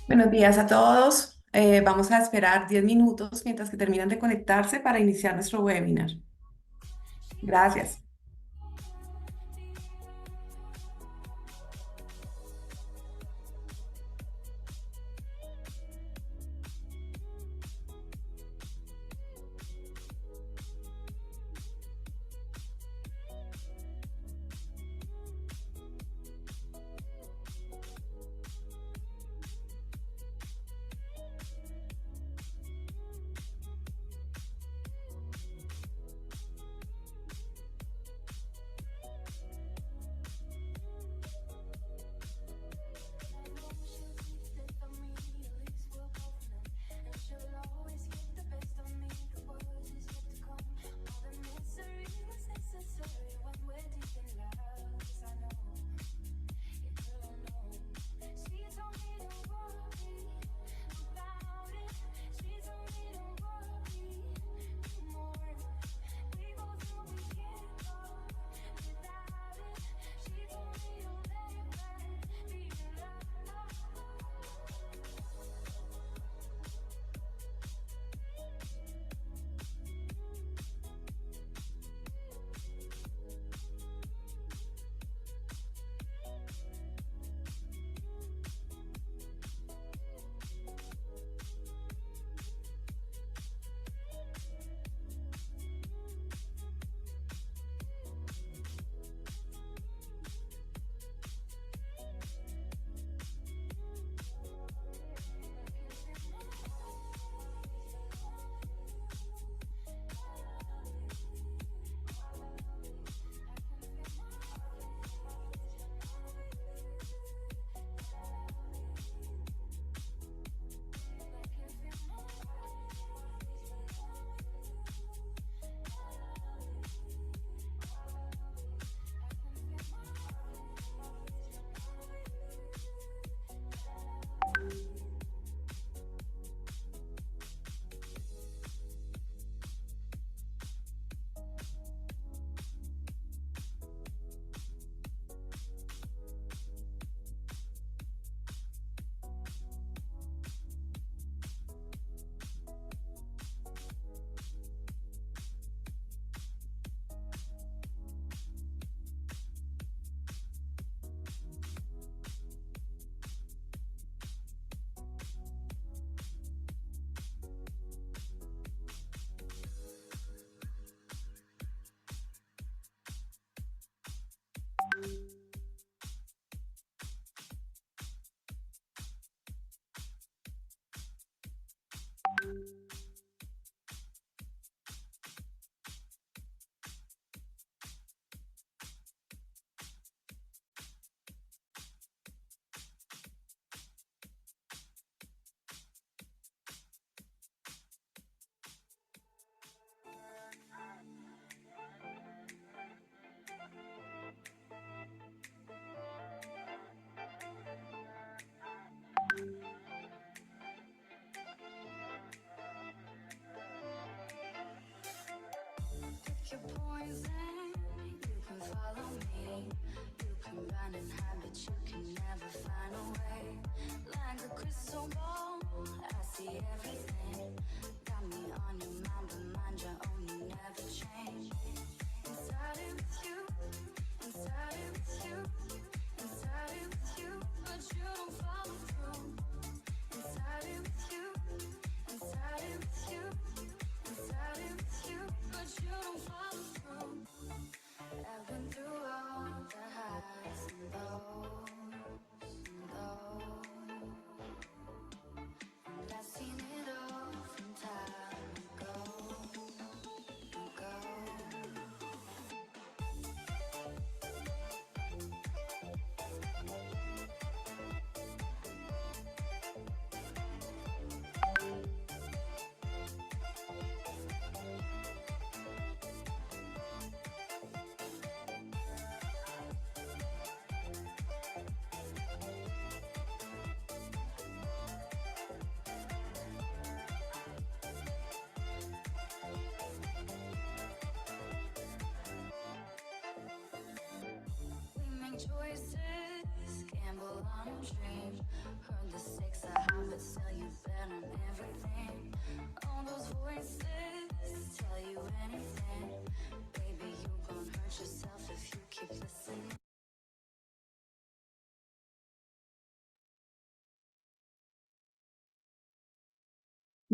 Buenos días a todos. Vamos a esperar 10 minutos mientras que terminan de conectarse para iniciar nuestro webinar. Gracias.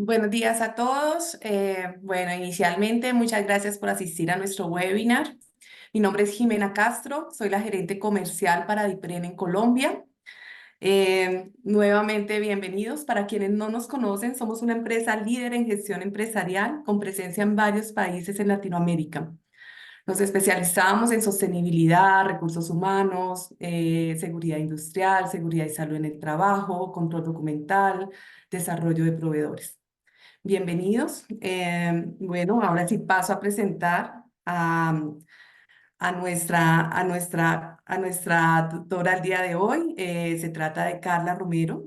Buenos días a todos. Bueno, inicialmente, muchas gracias por asistir a nuestro webinar. Mi nombre es Jimena Castro, soy la gerente comercial para Dipren en Colombia. Nuevamente, bienvenidos. Para quienes no nos conocen, somos una empresa líder en gestión empresarial con presencia en varios países en Latinoamérica. Nos especializamos en sostenibilidad, recursos humanos, seguridad industrial, seguridad y salud en el trabajo, control documental, desarrollo de proveedores. Bienvenidos. Bueno, ahora sí paso a presentar a nuestra tutora el día de hoy. Se trata de Carla Romero.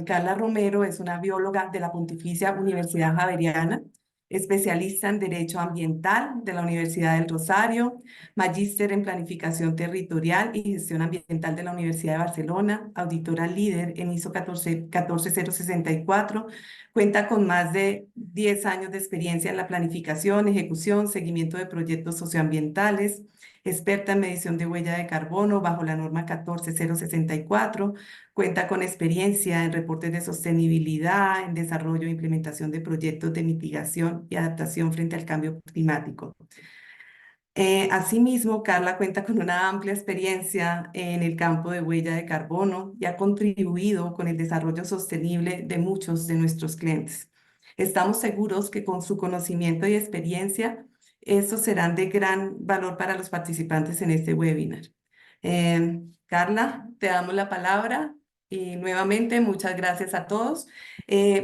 Carla Romero es una bióloga de la Pontificia Universidad Javeriana, especialista en Derecho Ambiental de la Universidad del Rosario, magíster en Planificación Territorial y Gestión Ambiental de la Universidad de Barcelona, auditora líder en ISO 14064. Cuenta con más de 10 años de experiencia en la planificación, ejecución, seguimiento de proyectos socioambientales, experta en medición de huella de carbono bajo la norma 14064. Cuenta con experiencia en reportes de sostenibilidad, en desarrollo e implementación de proyectos de mitigación y adaptación frente al cambio climático. Asimismo, Carla cuenta con una amplia experiencia en el campo de huella de carbono y ha contribuido con el desarrollo sostenible de muchos de nuestros clientes. Estamos seguros que con su conocimiento y experiencia, estos serán de gran valor para los participantes en este webinar. Carla, te damos la palabra y nuevamente muchas gracias a todos.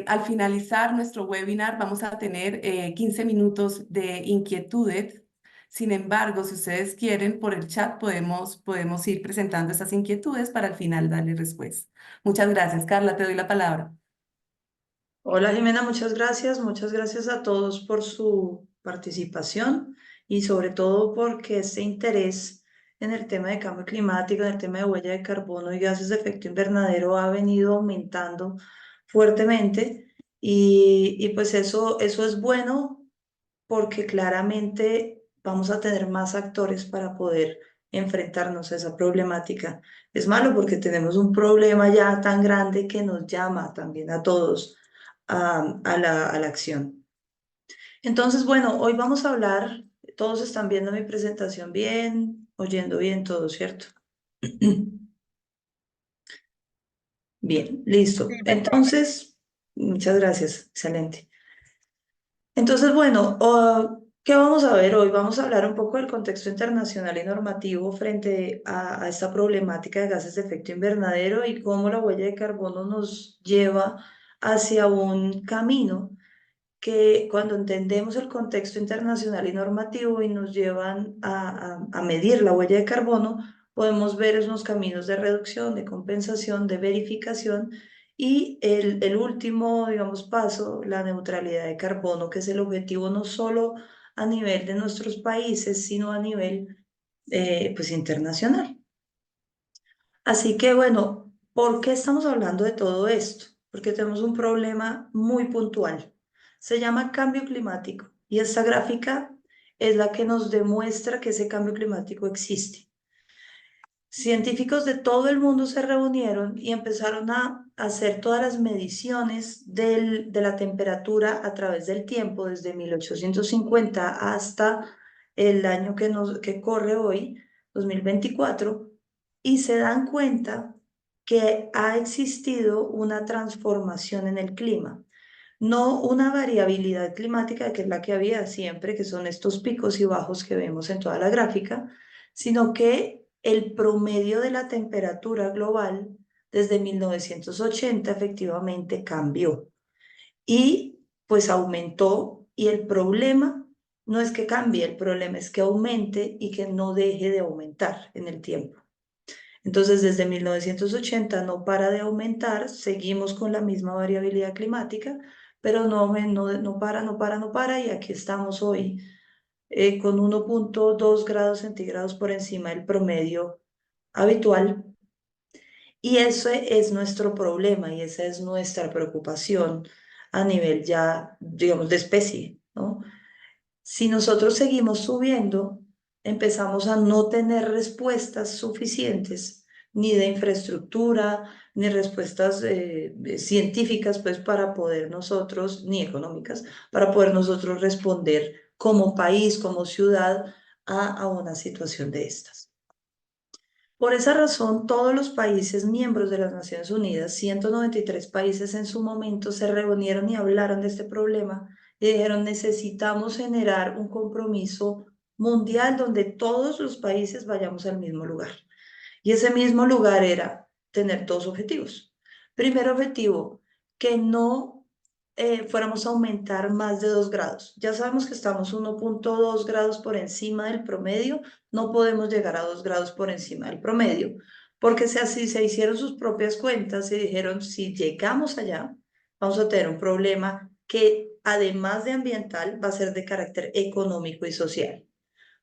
Al finalizar nuestro webinar vamos a tener 15 minutos de inquietudes. Sin embargo, si ustedes quieren, por el chat podemos ir presentando esas inquietudes para al final darle respuesta. Muchas gracias. Carla, te doy la palabra. Hola Jimena, muchas gracias a todos por su participación y sobre todo porque este interés en el tema de cambio climático, en el tema de huella de carbono y gases de efecto invernadero ha venido aumentando fuertemente y pues eso es bueno porque claramente vamos a tener más actores para poder enfrentarnos a esa problemática. Es malo porque tenemos un problema ya tan grande que nos llama también a todos a la acción. Entonces, bueno, hoy vamos a hablar, todos están viendo mi presentación bien, oyendo bien todo, ¿cierto? Bien, listo. Sí, perfecto. Entonces, muchas gracias, excelente. Entonces, bueno, ¿qué vamos a ver hoy? Vamos a hablar un poco del contexto internacional y normativo frente a esta problemática de gases de efecto invernadero y cómo la huella de carbono nos lleva hacia un camino que cuando entendemos el contexto internacional y normativo y nos llevan a medir la huella de carbono, podemos ver unos caminos de reducción, de compensación, de verificación y el último, digamos, paso, la neutralidad de carbono, que es el objetivo no solo a nivel de nuestros países, sino a nivel pues internacional. Así que bueno, ¿por qué estamos hablando de todo esto? Porque tenemos un problema muy puntual. Se llama cambio climático y esta gráfica es la que nos demuestra que ese cambio climático existe. Científicos de todo el mundo se reunieron y empezaron a hacer todas las mediciones de la temperatura a través del tiempo, desde 1850 hasta el año que corre hoy, 2024, y se dan cuenta que ha existido una transformación en el clima. No una variabilidad climática, que es la que había siempre, que son estos picos y bajos que vemos en toda la gráfica, sino que el promedio de la temperatura global desde 1980 efectivamente cambió y pues aumentó, y el problema no es que cambie, el problema es que aumente y que no deje de aumentar en el tiempo. Entonces, desde 1980 no para de aumentar, seguimos con la misma variabilidad climática, pero no para, y aquí estamos hoy con 1,2 grados centígrados por encima del promedio habitual. Y ese es nuestro problema y esa es nuestra preocupación a nivel ya, digamos, de especie, ¿no? Si nosotros seguimos subiendo, empezamos a no tener respuestas suficientes, ni de infraestructura, ni respuestas científicas, pues para poder nosotros, ni económicas, para poder nosotros responder como país, como ciudad, a una situación de estas. Por esa razón, todos los países miembros de las Naciones Unidas, 193 países en su momento, se reunieron y hablaron de este problema y dijeron, necesitamos generar un compromiso mundial donde todos los países vayamos al mismo lugar. Y ese mismo lugar era tener dos objetivos. Primer objetivo, que no fuéramos a aumentar más de 2 grados. Ya sabemos que estamos 1,2 grados por encima del promedio, no podemos llegar a 2 grados por encima del promedio, porque si así se hicieron sus propias cuentas y dijeron, si llegamos allá, vamos a tener un problema que además de ambiental va a ser de carácter económico y social.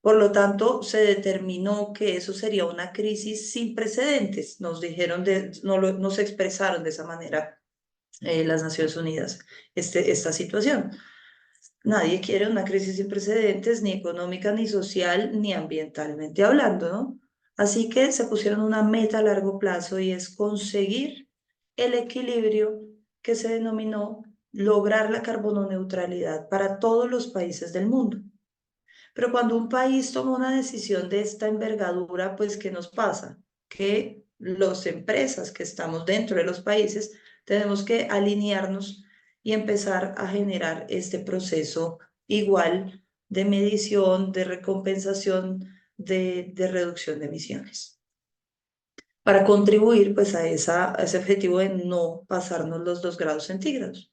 Por lo tanto, se determinó que eso sería una crisis sin precedentes. Nos dijeron, nos expresaron de esa manera las Naciones Unidas esta situación. Nadie quiere una crisis sin precedentes, ni económica, ni social, ni ambientalmente hablando, ¿no? Así que se pusieron una meta a largo plazo y es conseguir el equilibrio que se denominó lograr la carbono neutralidad para todos los países del mundo. Pero cuando un país toma una decisión de esta envergadura, pues, ¿qué nos pasa? Que las empresas que estamos dentro de los países tenemos que alinearnos y empezar a generar este proceso igual de medición, de recompensación, de reducción de emisiones, para contribuir pues a ese objetivo de no pasarnos los 2 grados centígrados.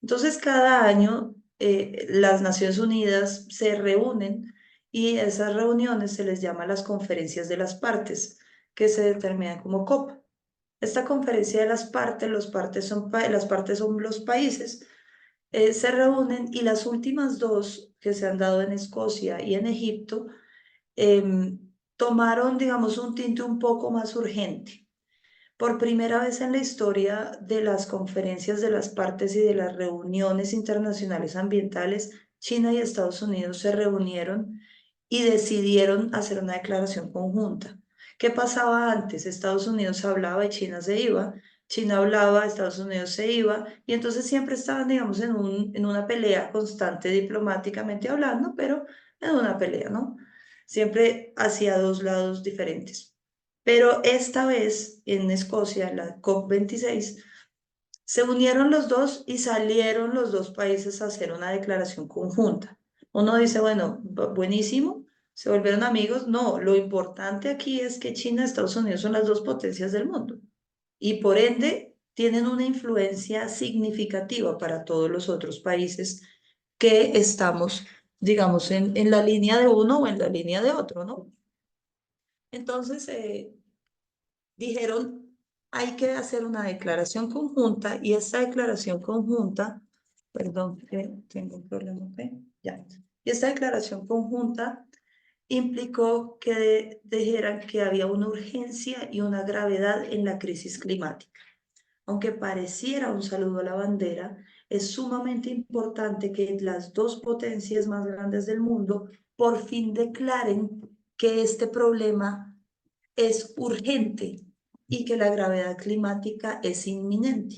Entonces, cada año las Naciones Unidas se reúnen y esas reuniones se les llama las conferencias de las partes, que se determinan como COP. Esta conferencia de las partes, las partes son los países, se reúnen, y las últimas dos que se han dado en Escocia y en Egipto tomaron, digamos, un tinte un poco más urgente. Por primera vez en la historia de las conferencias de las partes y de las reuniones internacionales ambientales, China y Estados Unidos se reunieron y decidieron hacer una declaración conjunta. ¿Qué pasaba antes? Estados Unidos hablaba y China se iba, China hablaba, Estados Unidos se iba, y entonces siempre estaban, digamos, en una pelea constante diplomáticamente hablando, pero en una pelea, ¿no? Siempre hacia dos lados diferentes. Pero esta vez en Escocia, la COP26, se unieron los dos y salieron los dos países a hacer una declaración conjunta. Uno dice, bueno, buenísimo, se volvieron amigos. No, lo importante aquí es que China y Estados Unidos son las dos potencias del mundo y por ende tienen una influencia significativa para todos los otros países que estamos, digamos, en la línea de uno o en la línea de otro, ¿no? Entonces, dijeron, hay que hacer una declaración conjunta, y esta declaración conjunta, perdón, que tengo un problema, ¿ok? Ya. Y esta declaración conjunta implicó que dijeran que había una urgencia y una gravedad en la crisis climática. Aunque pareciera un saludo a la bandera, es sumamente importante que las dos potencias más grandes del mundo por fin declaren que este problema es urgente y que la gravedad climática es inminente.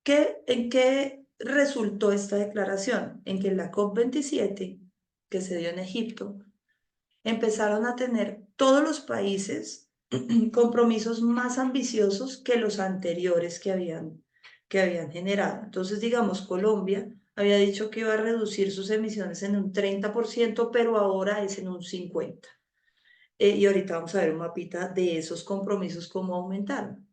¿En qué resultó esta declaración? En que en la COP27, que se dio en Egipto, empezaron a tener todos los países compromisos más ambiciosos que los anteriores que habían generado. Entonces, digamos, Colombia había dicho que iba a reducir sus emisiones en un 30%, pero ahora es en un 50%. Y ahorita vamos a ver un mapita de esos compromisos, cómo aumentaron.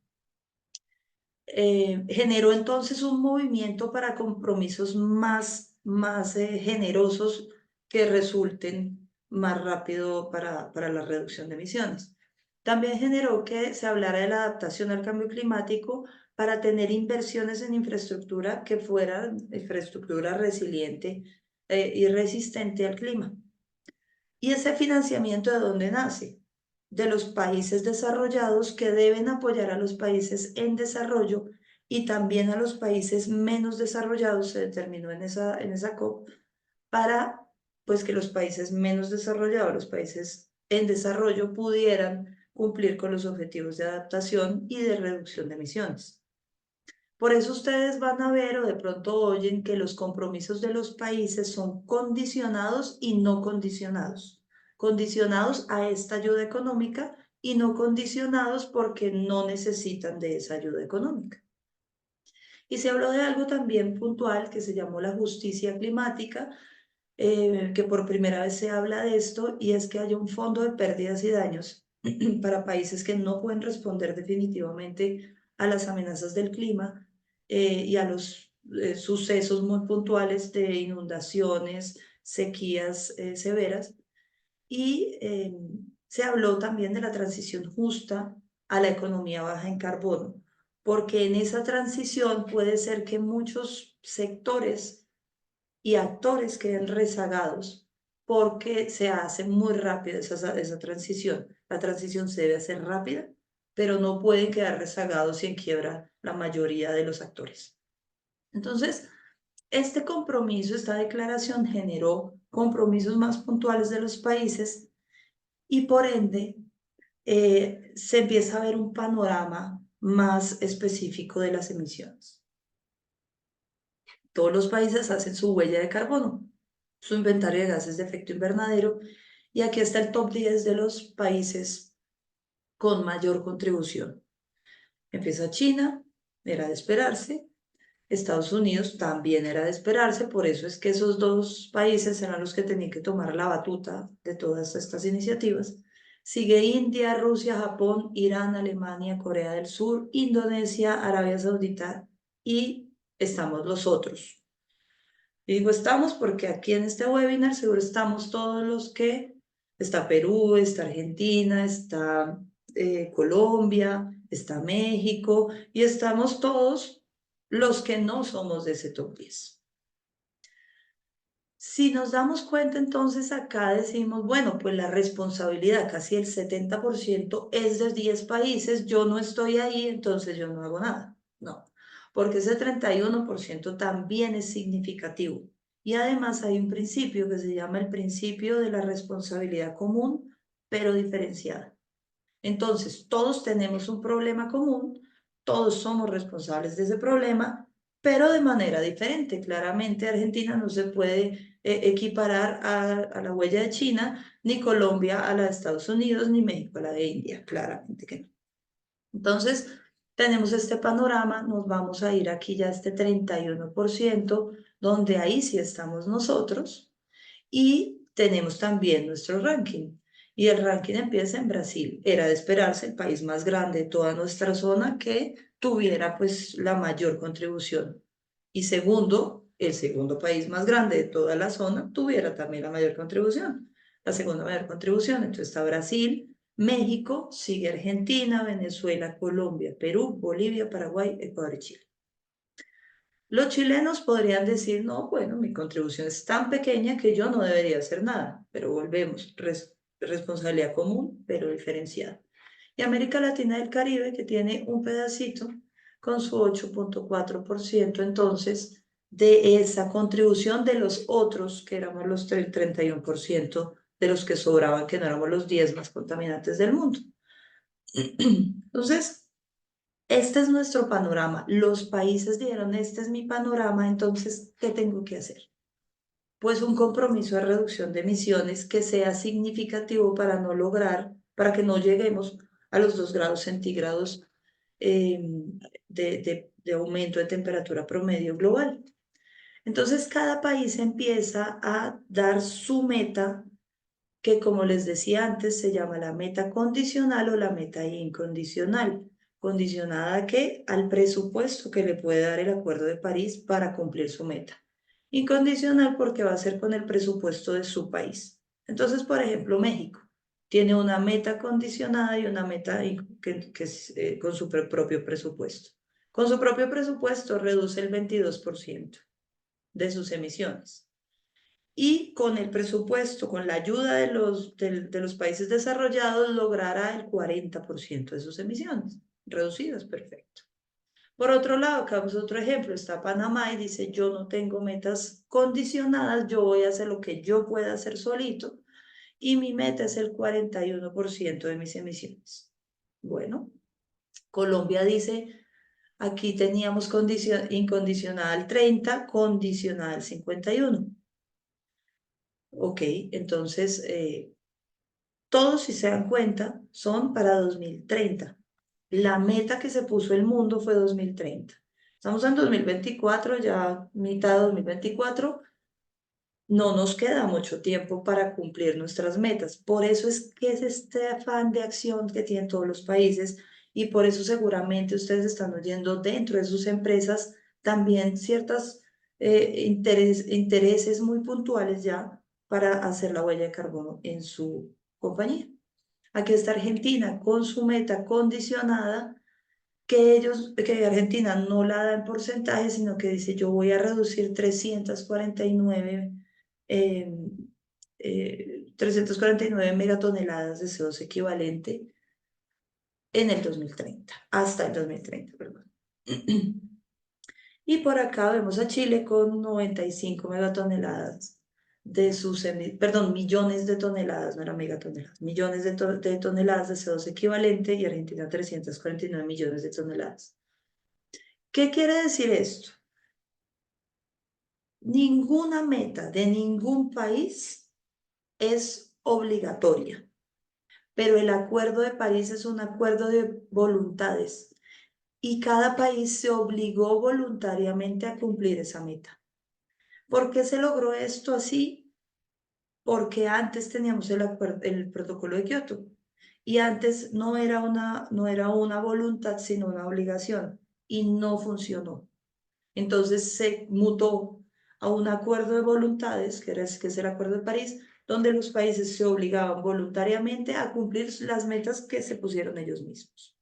Generó entonces un movimiento para compromisos más generosos que resulten más rápido para la reducción de emisiones. También generó que se hablara de la adaptación al cambio climático para tener inversiones en infraestructura que fueran infraestructura resiliente y resistente al clima. ¿Y ese financiamiento de dónde nace? De los países desarrollados que deben apoyar a los países en desarrollo y también a los países menos desarrollados, se determinó en esa COP, para pues que los países menos desarrollados, los países en desarrollo, pudieran cumplir con los objetivos de adaptación y de reducción de emisiones. Por eso ustedes van a ver o de pronto oyen que los compromisos de los países son condicionados y no condicionados. Condicionados a esta ayuda económica y no condicionados porque no necesitan de esa ayuda económica. Y se habló de algo también puntual que se llamó la justicia climática, que por primera vez se habla de esto, y es que haya un fondo de pérdidas y daños para países que no pueden responder definitivamente a las amenazas del clima y a los sucesos muy puntuales de inundaciones, sequías severas. Y se habló también de la transición justa a la economía baja en carbono, porque en esa transición puede ser que muchos sectores y actores queden rezagados porque se hace muy rápida esa transición. La transición se debe hacer rápida, pero no pueden quedar rezagados y en quiebra la mayoría de los actores. Entonces, este compromiso, esta declaración generó compromisos más puntuales de los países y por ende se empieza a ver un panorama más específico de las emisiones. Todos los países hacen su huella de carbono, su inventario de gases de efecto invernadero, y aquí está el top 10 de los países con mayor contribución. Empieza China, era de esperarse. Estados Unidos también era de esperarse, por eso es que esos dos países eran los que tenían que tomar la batuta de todas estas iniciativas. Sigue India, Rusia, Japón, Irán, Alemania, Corea del Sur, Indonesia, Arabia Saudita y estamos los otros. Y digo estamos porque aquí en este webinar seguro estamos todos los que, está Perú, está Argentina, está Colombia, está México y estamos todos los que no somos de ese top 10. Si nos damos cuenta, entonces acá decimos, bueno, pues la responsabilidad, casi el 70% es de 10 países, yo no estoy ahí, entonces yo no hago nada. No, porque ese 31% también es significativo. Y además hay un principio que se llama el principio de la responsabilidad común, pero diferenciada. Entonces, todos tenemos un problema común, todos somos responsables de ese problema, pero de manera diferente. Claramente, Argentina no se puede equiparar a la huella de China, ni Colombia a la de Estados Unidos, ni México a la de India, claramente que no. Entonces, tenemos este panorama, nos vamos a ir aquí ya a este 31%, donde ahí sí estamos nosotros, y tenemos también nuestro ranking. Y el ranking empieza en Brasil. Era de esperarse el país más grande de toda nuestra zona que tuviera pues la mayor contribución. Y segundo, el segundo país más grande de toda la zona tuviera también la mayor contribución. La segunda mayor contribución. Entonces está Brasil, México, sigue Argentina, Venezuela, Colombia, Perú, Bolivia, Paraguay, Ecuador y Chile. Los chilenos podrían decir, no, bueno, mi contribución es tan pequeña que yo no debería hacer nada, pero volvemos, responsabilidad común, pero diferenciada. Y América Latina y el Caribe, que tiene un pedacito con su 8,4%, entonces, de esa contribución de los otros, que éramos los 31% de los que sobraban, que no éramos los 10 más contaminantes del mundo. Entonces, este es nuestro panorama. Los países dijeron, este es mi panorama, entonces, ¿qué tengo que hacer? Pues un compromiso de reducción de emisiones que sea significativo para que no lleguemos a los 2 grados centígrados eh, de aumento de temperatura promedio global. Entonces, cada país empieza a dar su meta, que como les decía antes, se llama la meta condicional o la meta incondicional. ¿Condicionada a qué? Al presupuesto que le puede dar el Acuerdo de París para cumplir su meta. Incondicional porque va a ser con el presupuesto de su país. Entonces, por ejemplo, México tiene una meta condicionada y una meta que es con su propio presupuesto. Con su propio presupuesto reduce el 22% de sus emisiones. Y con el presupuesto, con la ayuda de los países desarrollados, logrará el 40% de sus emisiones reducidas. Perfecto. Por otro lado, acá es otro ejemplo, está Panamá y dice, yo no tengo metas condicionadas, yo voy a hacer lo que yo pueda hacer solito y mi meta es el 41% de mis emisiones. Bueno, Colombia dice, aquí teníamos incondicional 30, condicional 51. Ok, entonces, todos, si se dan cuenta, son para 2030. La meta que se puso el mundo fue 2030. Estamos en 2024, ya mitad de 2024. No nos queda mucho tiempo para cumplir nuestras metas. Por eso es que es este afán de acción que tienen todos los países y por eso seguramente ustedes están oyendo dentro de sus empresas también ciertos intereses muy puntuales ya para hacer la huella de carbono en su compañía. Aquí está Argentina con su meta condicionada, que Argentina no la da en porcentaje, sino que dice yo voy a reducir 349 megatoneladas de CO2 equivalente en el 2030, hasta el 2030, perdón. Y por acá vemos a Chile con 95 megatoneladas de sus, perdón, millones de toneladas, no eran megatoneladas, millones de toneladas de CO2 equivalente y Argentina 349 millones de toneladas. ¿Qué quiere decir esto? Ninguna meta de ningún país es obligatoria, pero el Acuerdo de París es un acuerdo de voluntades y cada país se obligó voluntariamente a cumplir esa meta. ¿Por qué se logró esto así? Porque antes teníamos el protocolo de Kioto y antes no era una voluntad, sino una obligación y no funcionó. Entonces se mutó a un acuerdo de voluntades, que es el Acuerdo de París, donde los países se obligaban voluntariamente a cumplir las metas que se pusieron ellos mismos.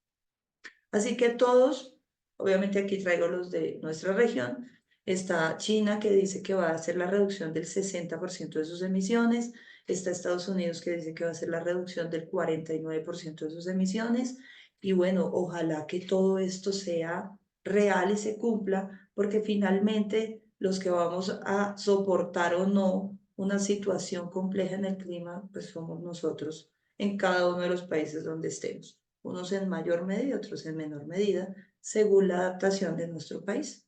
Así que todos, obviamente aquí traigo los de nuestra región, está China que dice que va a hacer la reducción del 60% de sus emisiones, está Estados Unidos que dice que va a hacer la reducción del 49% de sus emisiones, y bueno, ojalá que todo esto sea real y se cumpla, porque finalmente los que vamos a soportar o no una situación compleja en el clima, pues somos nosotros en cada uno de los países donde estemos, unos en mayor medida y otros en menor medida, según la adaptación de nuestro país.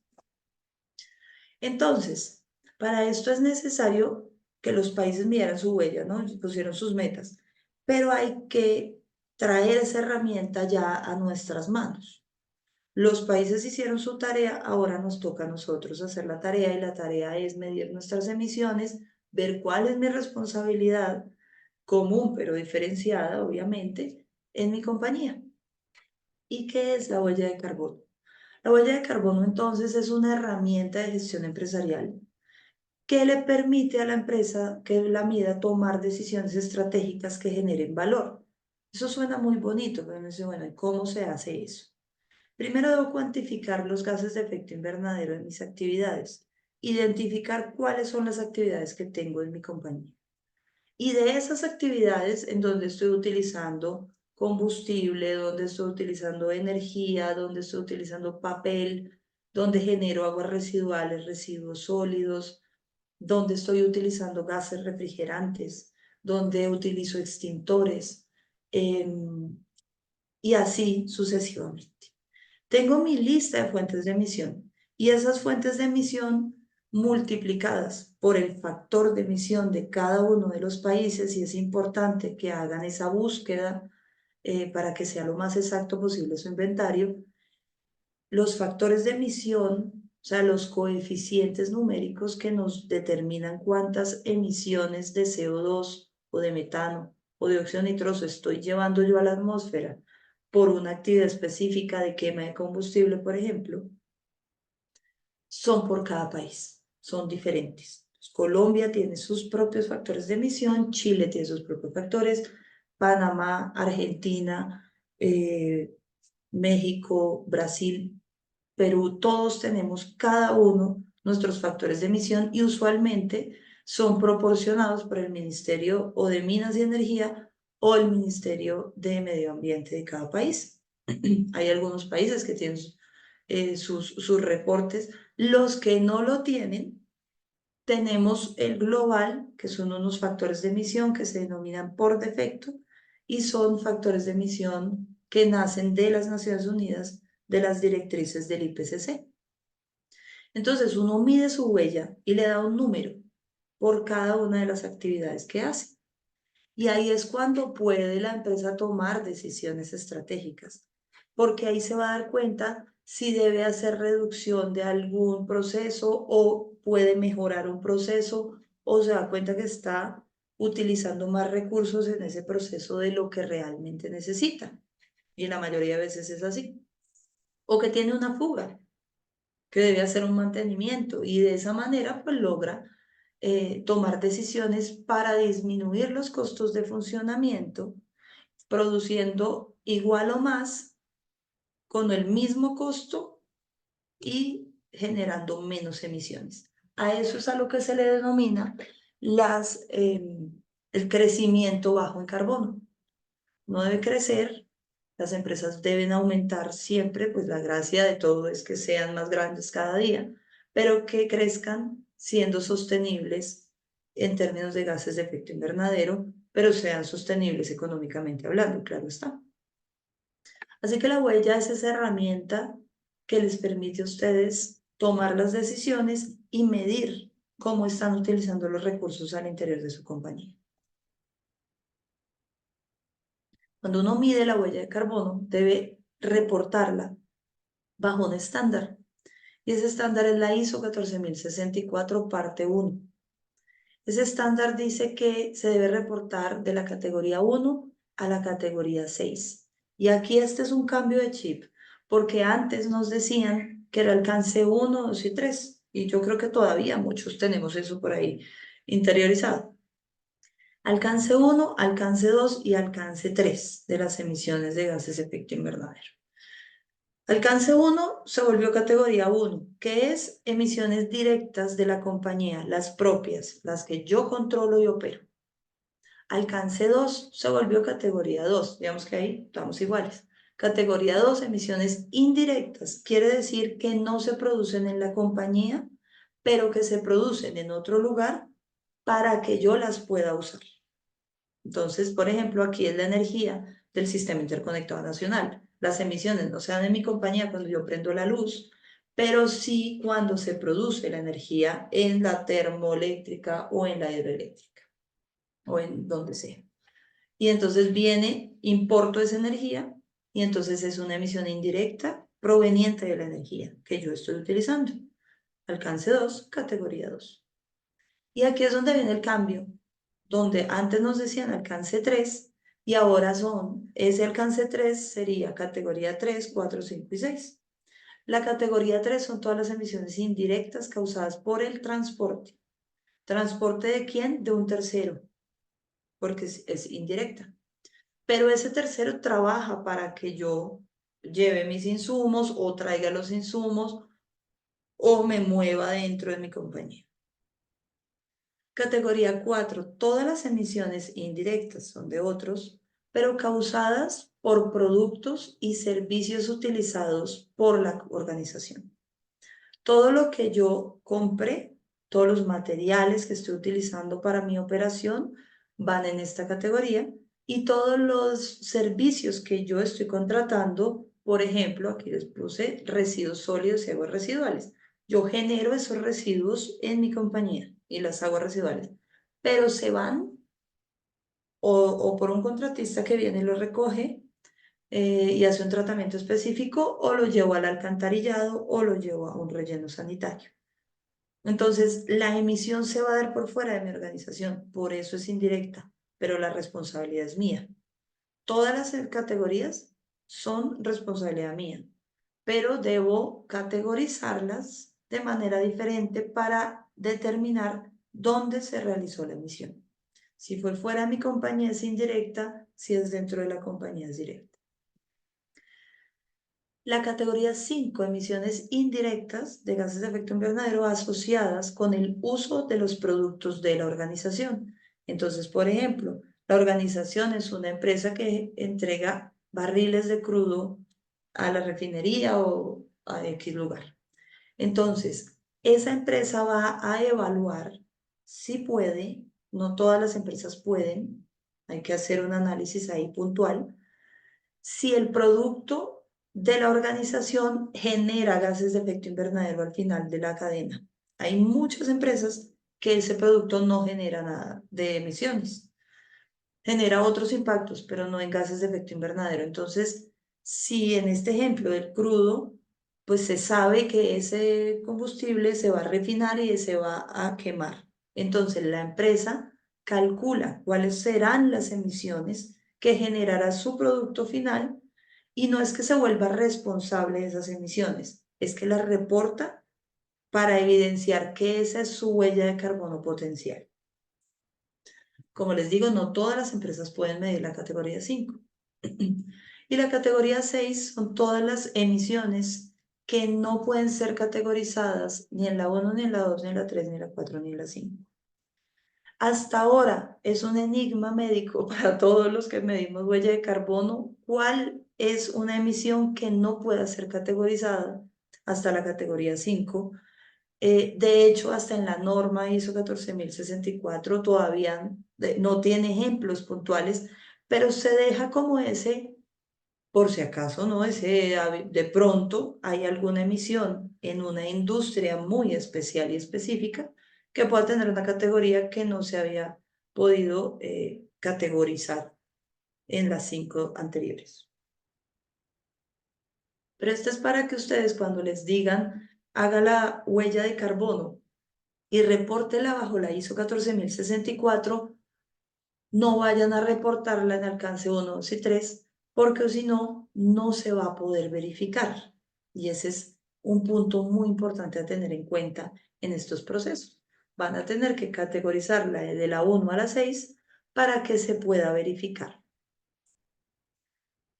Entonces, para esto es necesario que los países midieran su huella, ¿no? Pusieron sus metas, pero hay que traer esa herramienta ya a nuestras manos. Los países hicieron su tarea, ahora nos toca a nosotros hacer la tarea y la tarea es medir nuestras emisiones, ver cuál es mi responsabilidad común pero diferenciada, obviamente, en mi compañía. ¿Y qué es la huella de carbono? La huella de carbono entonces es una herramienta de gestión empresarial que le permite a la empresa que la mida tomar decisiones estratégicas que generen valor. Eso suena muy bonito, pero me dice, bueno, ¿y cómo se hace eso? Primero debo cuantificar los gases de efecto invernadero en mis actividades, identificar cuáles son las actividades que tengo en mi compañía. Y de esas actividades en donde estoy utilizando combustible, donde estoy utilizando energía, donde estoy utilizando papel, donde genero aguas residuales, residuos sólidos, donde estoy utilizando gases refrigerantes, donde utilizo extintores, y así sucesivamente. Tengo mi lista de fuentes de emisión y esas fuentes de emisión multiplicadas por el factor de emisión de cada uno de los países, y es importante que hagan esa búsqueda para que sea lo más exacto posible su inventario. Los factores de emisión, o sea, los coeficientes numéricos que nos determinan cuántas emisiones de CO2 o de metano o de óxido nitroso estoy llevando yo a la atmósfera por una actividad específica de quema de combustible, por ejemplo, son por cada país, son diferentes. Colombia tiene sus propios factores de emisión, Chile tiene sus propios factores, Panamá, Argentina, México, Brasil, Perú, todos tenemos cada uno nuestros factores de emisión y usualmente son proporcionados por el Ministerio o de Minas y Energía o el Ministerio de Medio Ambiente de cada país. Hay algunos países que tienen sus reportes. Los que no lo tienen, tenemos el global, que son unos factores de emisión que se denominan por defecto y son factores de emisión que nacen de las Naciones Unidas, de las directrices del IPCC. Entonces uno mide su huella y le da un número por cada una de las actividades que hace. Y ahí es cuando puede la empresa tomar decisiones estratégicas, porque ahí se va a dar cuenta si debe hacer reducción de algún proceso o puede mejorar un proceso, o se da cuenta que está utilizando más recursos en ese proceso de lo que realmente necesita. Y la mayoría de veces es así. O que tiene una fuga, que debe hacer un mantenimiento y de esa manera pues logra tomar decisiones para disminuir los costos de funcionamiento, produciendo igual o más con el mismo costo y generando menos emisiones. A eso es a lo que se le denomina el crecimiento bajo en carbono. No debe crecer, las empresas deben aumentar siempre, pues la gracia de todo es que sean más grandes cada día, pero que crezcan siendo sostenibles en términos de gases de efecto invernadero, pero sean sostenibles económicamente hablando, claro está. Así que la huella es esa herramienta que les permite a ustedes tomar las decisiones y medir cómo están utilizando los recursos al interior de su compañía. Cuando uno mide la huella de carbono, debe reportarla bajo un estándar. Y ese estándar es la ISO 14064, parte 1. Ese estándar dice que se debe reportar de la categoría 1 a la categoría 6. Y aquí este es un cambio de chip, porque antes nos decían que era alcance 1, 2 y 3. Y yo creo que todavía muchos tenemos eso por ahí interiorizado. Alcance 1, alcance 2 y alcance 3 de las emisiones de gases de efecto invernadero. Alcance 1 se volvió categoría 1, que es emisiones directas de la compañía, las propias, las que yo controlo y opero. Alcance 2 se volvió categoría 2, digamos que ahí estamos iguales. Categoría 2, emisiones indirectas, quiere decir que no se producen en la compañía, pero que se producen en otro lugar para que yo las pueda usar. Entonces, por ejemplo, aquí es la energía del Sistema Interconectado Nacional. Las emisiones no se dan en mi compañía cuando yo prendo la luz, pero sí cuando se produce la energía en la termoeléctrica o en la hidroeléctrica o en donde sea. Y entonces viene, importo esa energía y entonces es una emisión indirecta proveniente de la energía que yo estoy utilizando. Alcance 2, categoría 2. Y aquí es donde viene el cambio, donde antes nos decían alcance 3 y ahora ese alcance 3 sería categoría 3, 4, 5 y 6. La categoría 3 son todas las emisiones indirectas causadas por el transporte. ¿Transporte de quién? De un tercero, porque es indirecta. Pero ese tercero trabaja para que yo lleve mis insumos o traiga los insumos o me mueva dentro de mi compañía. Categoría 4. Todas las emisiones indirectas son de otros, pero causadas por productos y servicios utilizados por la organización. Todo lo que yo compre, todos los materiales que estoy utilizando para mi operación van en esta categoría y todos los servicios que yo estoy contratando, por ejemplo, aquí les puse residuos sólidos y aguas residuales. Yo genero esos residuos en mi compañía y las aguas residuales, pero se van o por un contratista que viene y lo recoge y hace un tratamiento específico o lo llevo al alcantarillado o lo llevo a un relleno sanitario. Entonces, la emisión se va a dar por fuera de mi organización, por eso es indirecta, pero la responsabilidad es mía. Todas las categorías son responsabilidad mía, pero debo categorizarlas de manera diferente para determinar dónde se realizó la emisión. Si fue fuera de mi compañía es indirecta, si es dentro de la compañía es directa. La categoría 5, emisiones indirectas de gases de efecto invernadero asociadas con el uso de los productos de la organización. Entonces, por ejemplo, la organización es una empresa que entrega barriles de crudo a la refinería o a X lugar. Entonces, esa empresa va a evaluar si puede, no todas las empresas pueden, hay que hacer un análisis ahí puntual, si el producto de la organización genera gases de efecto invernadero al final de la cadena. Hay muchas empresas que ese producto no genera nada de emisiones. Genera otros impactos, pero no en gases de efecto invernadero. Entonces, si en este ejemplo del crudo, pues se sabe que ese combustible se va a refinar y se va a quemar. Entonces, la empresa calcula cuáles serán las emisiones que generará su producto final y no es que se vuelva responsable de esas emisiones, es que las reporta para evidenciar que esa es su huella de carbono potencial. Como les digo, no todas las empresas pueden medir la categoría 5. Y la categoría 6 son todas las emisiones que no pueden ser categorizadas ni en la 1, ni en la 2, ni en la 3, ni en la 4, ni en la 5. Hasta ahora es un enigma médico para todos los que medimos huella de carbono, cuál es una emisión que no pueda ser categorizada hasta la categoría 5. De hecho, hasta en la norma ISO 14064 todavía no tiene ejemplos puntuales, pero se deja como ese, por si acaso, ¿no? Ese, de pronto hay alguna emisión en una industria muy especial y específica que pueda tener una categoría que no se había podido categorizar en las 5 anteriores. Pero esto es para que ustedes cuando les digan, haga la huella de carbono y repórtela bajo la ISO 14064, no vayan a reportarla en alcance 1, 2 y 3, porque si no, no se va a poder verificar. Y ese es un punto muy importante a tener en cuenta en estos procesos. Van a tener que categorizarla de la 1 a la 6 para que se pueda verificar.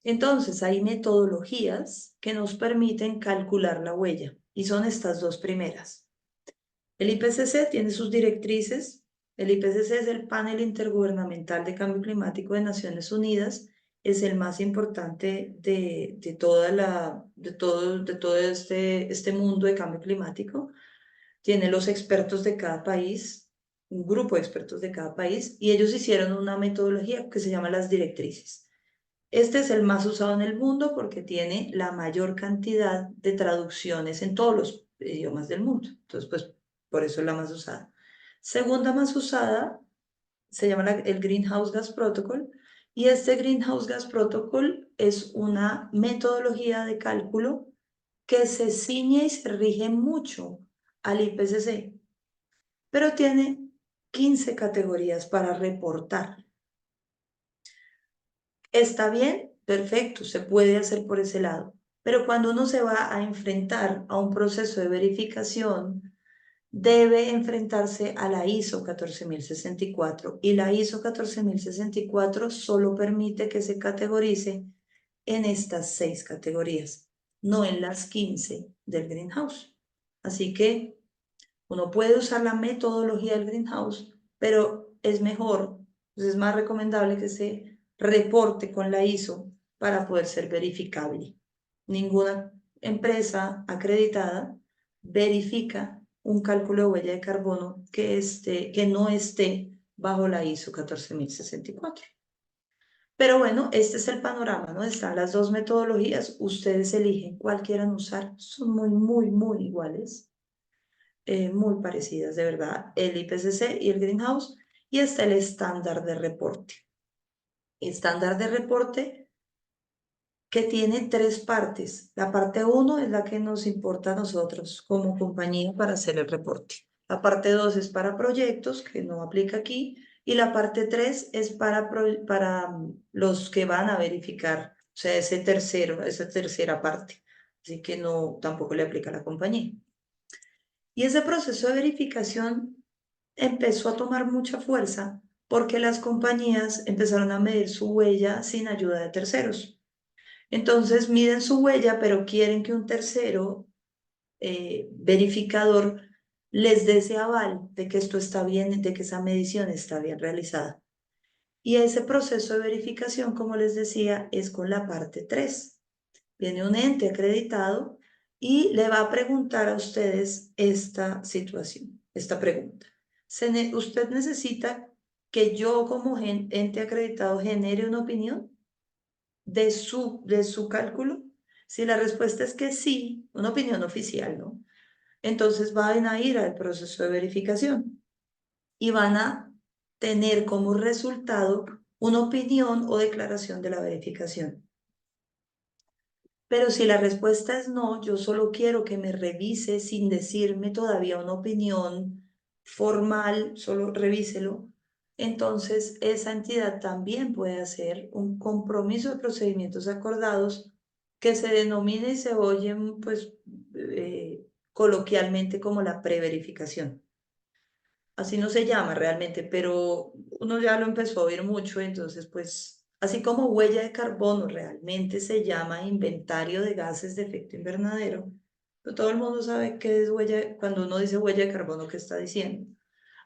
Entonces, hay metodologías que nos permiten calcular la huella y son estas dos primeras. El IPCC tiene sus directrices. El IPCC es el Panel Intergubernamental de Cambio Climático de Naciones Unidas. Es el más importante de todo este mundo de cambio climático. Tiene los expertos de cada país, un grupo de expertos de cada país, y ellos hicieron una metodología que se llama las directrices. Este es el más usado en el mundo porque tiene la mayor cantidad de traducciones en todos los idiomas del mundo. Entonces, pues, por eso es la más usada. Segunda más usada se llama el Greenhouse Gas Protocol. Y este Greenhouse Gas Protocol es una metodología de cálculo que se ciñe y se rige mucho al IPCC, pero tiene 15 categorías para reportar. Está bien, perfecto, se puede hacer por ese lado, pero cuando uno se va a enfrentar a un proceso de verificación, debe enfrentarse a la ISO 14064 y la ISO 14064 solo permite que se categorice en estas 6 categorías, no en las 15 del greenhouse. Así que uno puede usar la metodología del greenhouse, pero es mejor, pues es más recomendable que se reporte con la ISO para poder ser verificable. Ninguna empresa acreditada verifica un cálculo de huella de carbono que no esté bajo la ISO 14064. Pero bueno, este es el panorama, ¿no? Están las dos metodologías, ustedes eligen cuál quieran usar, son muy iguales, muy parecidas, de verdad, el IPCC y el Greenhouse, y está el estándar de reporte. Estándar de reporte que tiene 3 partes. La parte 1 es la que nos importa a nosotros como compañía para hacer el reporte. La parte 2 es para proyectos, que no aplica aquí, y la parte 3 es para los que van a verificar, o sea, esa tercera parte. Así que no, tampoco le aplica a la compañía. Y ese proceso de verificación empezó a tomar mucha fuerza porque las compañías empezaron a medir su huella sin ayuda de terceros. Entonces miden su huella, pero quieren que un tercero verificador les dé ese aval de que esto está bien, de que esa medición está bien realizada. Y ese proceso de verificación, como les decía, es con la parte 3. Viene un ente acreditado y le va a preguntar a ustedes esta situación, esta pregunta. ¿Usted necesita que yo como ente acreditado genere una opinión de su cálculo? Si la respuesta es que sí, una opinión oficial, ¿no? Entonces van a ir al proceso de verificación y van a tener como resultado una opinión o declaración de la verificación. Pero si la respuesta es no, yo solo quiero que me revise sin decirme todavía una opinión formal, solo revíselo. Entonces, esa entidad también puede hacer un compromiso de procedimientos acordados que se denomina y se oyen, pues, coloquialmente como la preverificación. Así no se llama realmente, pero uno ya lo empezó a oír mucho, entonces pues así como huella de carbono realmente se llama inventario de gases de efecto invernadero, pero todo el mundo sabe qué es huella, cuando uno dice huella de carbono, ¿qué está diciendo?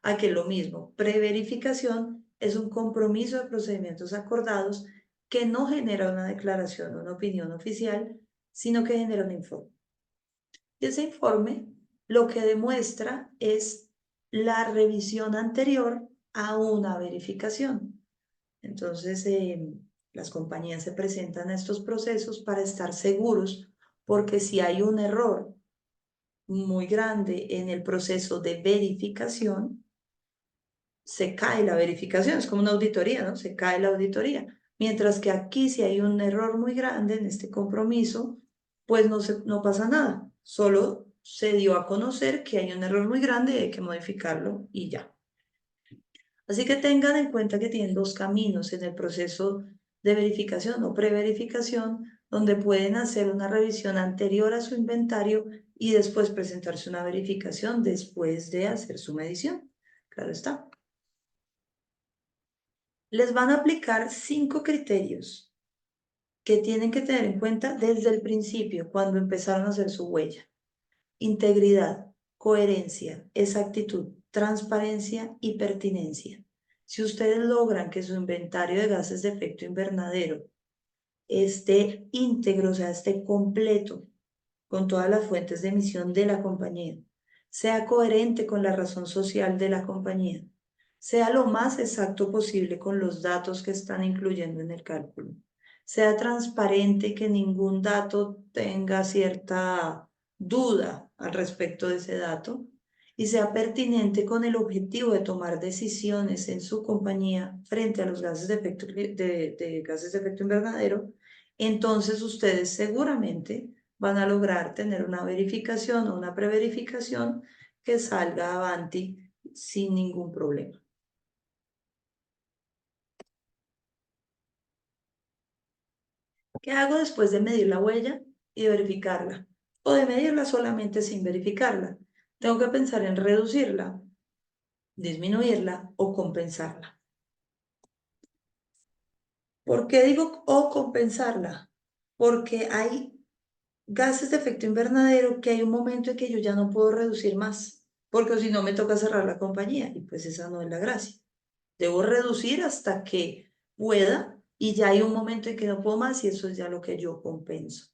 Aquí es lo mismo, preverificación es un compromiso de procedimientos acordados que no genera una declaración o una opinión oficial, sino que genera un informe. Y ese informe lo que demuestra es la revisión anterior a una verificación. Entonces, las compañías se presentan a estos procesos para estar seguros, porque si hay un error muy grande en el proceso de verificación, se cae la verificación, es como una auditoría, ¿no? Se cae la auditoría. Mientras que aquí, si hay un error muy grande en este compromiso, pues no pasa nada, solo se dio a conocer que hay un error muy grande y hay que modificarlo y ya. Así que tengan en cuenta que tienen 2 caminos en el proceso de verificación o preverificación, donde pueden hacer una revisión anterior a su inventario y después presentarse una verificación después de hacer su medición. Claro está. Les van a aplicar 5 criterios que tienen que tener en cuenta desde el principio, cuando empezaron a hacer su huella. Integridad, coherencia, exactitud, transparencia y pertinencia. Si ustedes logran que su inventario de gases de efecto invernadero esté íntegro, o sea, esté completo con todas las fuentes de emisión de la compañía, sea coherente con la razón social de la compañía, sea lo más exacto posible con los datos que están incluyendo en el cálculo, sea transparente, que ningún dato tenga cierta duda al respecto de ese dato, y sea pertinente con el objetivo de tomar decisiones en su compañía frente a los gases gases de efecto invernadero, entonces ustedes seguramente van a lograr tener una verificación o una preverificación que salga avanti sin ningún problema. ¿Qué hago después de medir la huella y verificarla? O de medirla solamente sin verificarla. Tengo que pensar en reducirla, disminuirla o compensarla. ¿Por qué digo o compensarla? porque hay gases de efecto invernadero que hay un momento en que yo ya no puedo reducir más, porque si no me toca cerrar la compañía y pues esa no es la gracia. Debo reducir hasta que pueda y ya hay un momento en que no puedo más y eso es ya lo que yo compenso.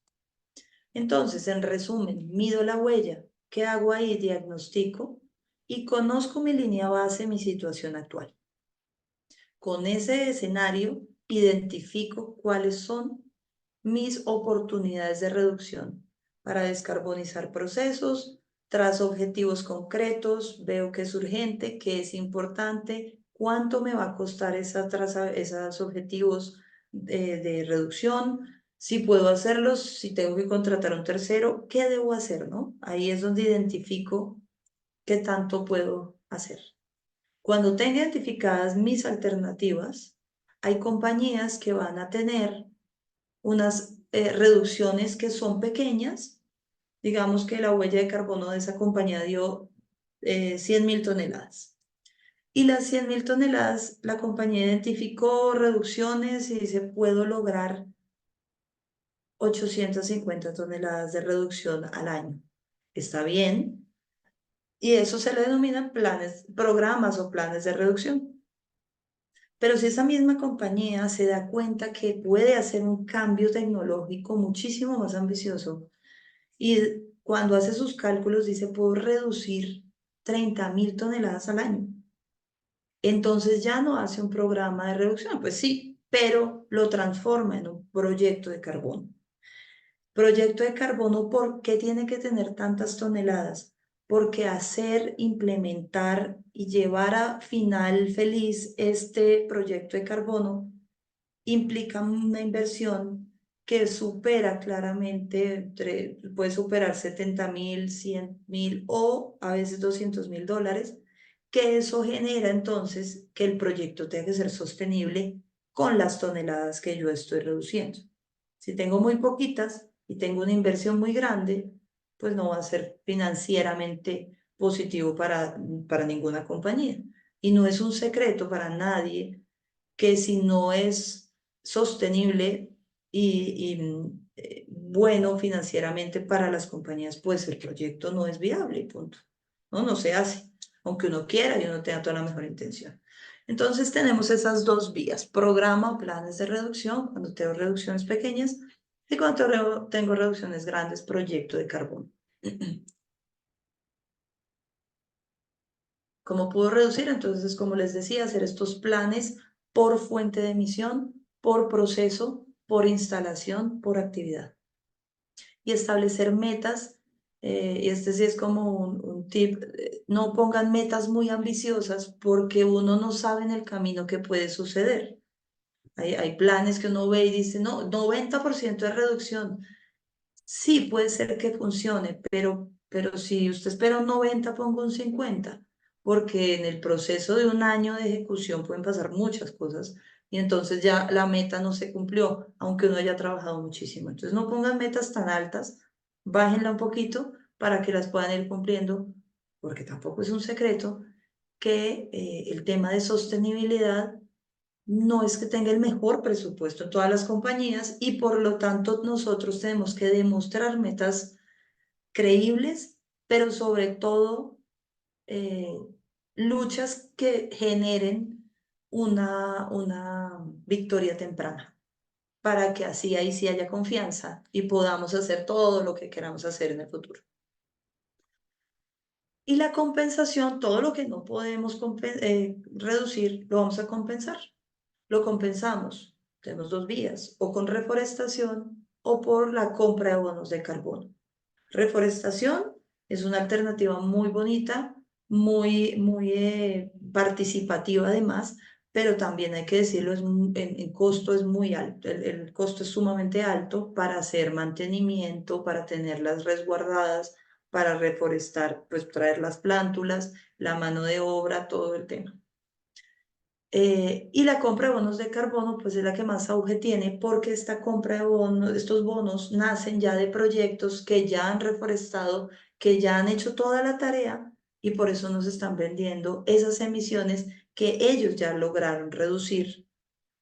Entonces, en resumen, mido la huella, ¿qué hago ahí? Diagnostico y conozco mi línea base, mi situación actual. Con ese escenario, identifico cuáles son mis oportunidades de reducción para descarbonizar procesos, trazo objetivos concretos, veo qué es urgente, qué es importante, cuánto me va a costar esos objetivos de reducción, si puedo hacerlos, si tengo que contratar a un tercero, ¿qué debo hacer, no? Ahí es donde identifico qué tanto puedo hacer. Cuando tenga identificadas mis alternativas, hay compañías que van a tener unas reducciones que son pequeñas. Digamos que la huella de carbono de esa compañía dio 100.000 toneladas. Y las 100.000 toneladas, la compañía identificó reducciones y dice, puedo lograr 850 toneladas de reducción al año. Está bien. Y eso se le denomina planes, programas o planes de reducción. Pero si esa misma compañía se da cuenta que puede hacer un cambio tecnológico muchísimo más ambicioso y cuando hace sus cálculos dice, puedo reducir 30.000 toneladas al año, entonces ya no hace un programa de reducción, pues sí, pero lo transforma en un proyecto de carbono. Proyecto de carbono, ¿por qué tiene que tener tantas toneladas? Porque hacer, implementar y llevar a final feliz este proyecto de carbono implica una inversión que supera claramente, puede superar 70.000, 100.000 o a veces $200.000, que eso genera entonces que el proyecto tenga que ser sostenible con las toneladas que yo estoy reduciendo. Si tengo muy poquitas y tengo una inversión muy grande, pues no va a ser financieramente positivo para ninguna compañía. Y no es un secreto para nadie que si no es sostenible y bueno financieramente para las compañías, pues el proyecto no es viable, punto. No, no se hace, aunque uno quiera y uno tenga toda la mejor intención. Entonces tenemos esas dos vías, programa o planes de reducción, cuando tengo reducciones pequeñas, y cuando tengo reducciones grandes, proyecto de carbono. ¿Cómo puedo reducir? Entonces, como les decía, hacer estos planes por fuente de emisión, por proceso, por instalación, por actividad. Y establecer metas, y este sí es como un tip, no pongan metas muy ambiciosas porque uno no sabe en el camino qué puede suceder. Hay planes que uno ve y dice, no, 90% de reducción. Sí, puede ser que funcione, pero si usted espera un 90, ponga un 50, porque en el proceso de un año de ejecución pueden pasar muchas cosas y entonces ya la meta no se cumplió, aunque uno haya trabajado muchísimo. Entonces no pongan metas tan altas, bájenla un poquito para que las puedan ir cumpliendo, porque tampoco es un secreto que el tema de sostenibilidad no es que tenga el mejor presupuesto en todas las compañías y por lo tanto nosotros tenemos que demostrar metas creíbles, pero sobre todo eh, luchas que generen una victoria temprana, para que así ahí sí haya confianza y podamos hacer todo lo que queramos hacer en el futuro. Y la compensación, todo lo que no podemos reducir, lo vamos a compensar. Lo compensamos. Tenemos dos vías, o con reforestación o por la compra de bonos de carbono. Reforestación es una alternativa muy bonita, muy participativa además, pero también hay que decirlo, en costo es muy alto, el costo es sumamente alto para hacer mantenimiento, para tenerlas resguardadas, para reforestar, pues traer las plántulas, la mano de obra, todo el tema. Y la compra de bonos de carbono, pues es la que más auge tiene porque esta compra de bonos, estos bonos nacen ya de proyectos que ya han reforestado, que ya han hecho toda la tarea y por eso nos están vendiendo esas emisiones que ellos ya lograron reducir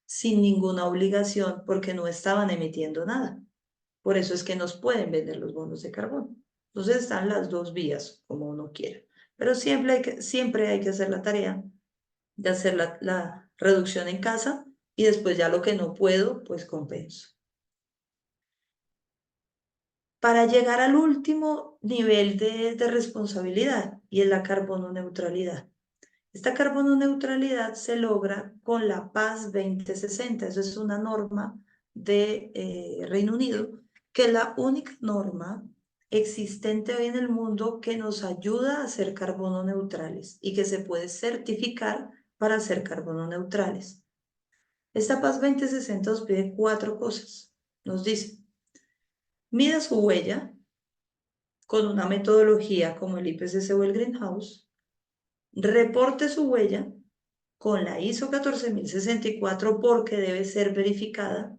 sin ninguna obligación porque no estaban emitiendo nada. Por eso es que nos pueden vender los bonos de carbono. Entonces están las dos vías, como uno quiera. Pero siempre hay que hacer la tarea de hacer la reducción en casa y después ya lo que no puedo, pues compenso. Para llegar al último nivel de responsabilidad, y es la carbono neutralidad. Esta carbono neutralidad se logra con la Paz 2060. Eso es una norma de Reino Unido, que es la única norma existente hoy en el mundo que nos ayuda a ser carbono neutrales y que se puede certificar para ser carbono neutrales. Esta Paz 2060 nos pide 4 cosas. Nos dice, mida su huella con una metodología como el IPCC o el Greenhouse, reporte su huella con la ISO 14064 porque debe ser verificada,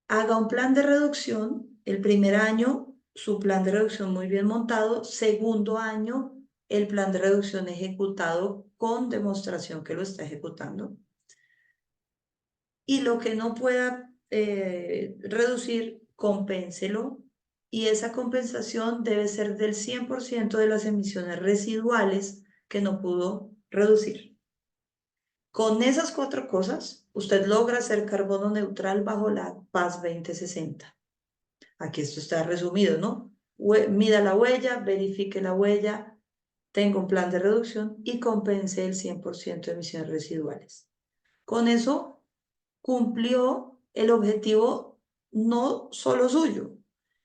haga un plan de reducción, el primer año su plan de reducción muy bien montado, segundo año el plan de reducción ejecutado con demostración que lo está ejecutando, y lo que no pueda reducir, compénselo, y esa compensación debe ser del 100% de las emisiones residuales que no pudo reducir. Con esas 4 cosas, usted logra ser carbono neutral bajo la Paz 2060. Aquí esto está resumido, ¿no? Mida la huella, verifique la huella, tenga un plan de reducción y compense el 100% de emisiones residuales. Con eso cumplió el objetivo no solo suyo,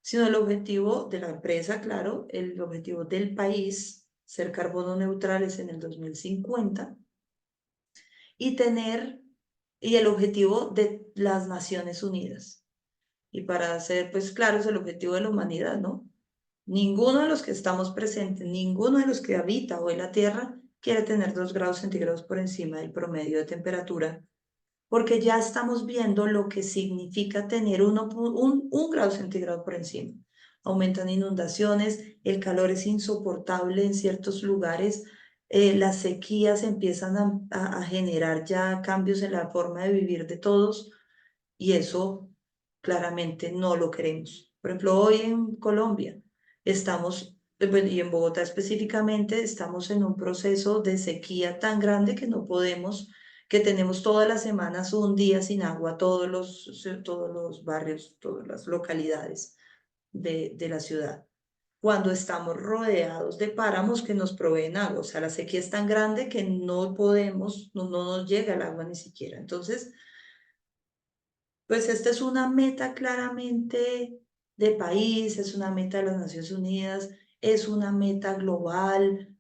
sino el objetivo de la empresa, claro, el objetivo del país, ser carbono neutrales en el 2050 y y el objetivo de las Naciones Unidas. Y para ser, pues claro, es el objetivo de la humanidad, ¿no? Ninguno de los que estamos presentes, ninguno de los que habita hoy la Tierra quiere tener 2 grados centígrados por encima del promedio de temperatura, porque ya estamos viendo lo que significa tener un grado centígrado por encima. Aumentan inundaciones, el calor es insoportable en ciertos lugares, las sequías empiezan a generar ya cambios en la forma de vivir de todos, y eso claramente no lo queremos. Por ejemplo, hoy en Colombia estamos, y en Bogotá específicamente, estamos en un proceso de sequía tan grande que no podemos, que tenemos todas las semanas un día sin agua, todos los barrios, todas las localidades de la ciudad, cuando estamos rodeados de páramos que nos proveen agua. O sea, la sequía es tan grande que no podemos, no nos llega el agua ni siquiera. Entonces, pues esta es una meta claramente de país, es una meta de las Naciones Unidas, es una meta global,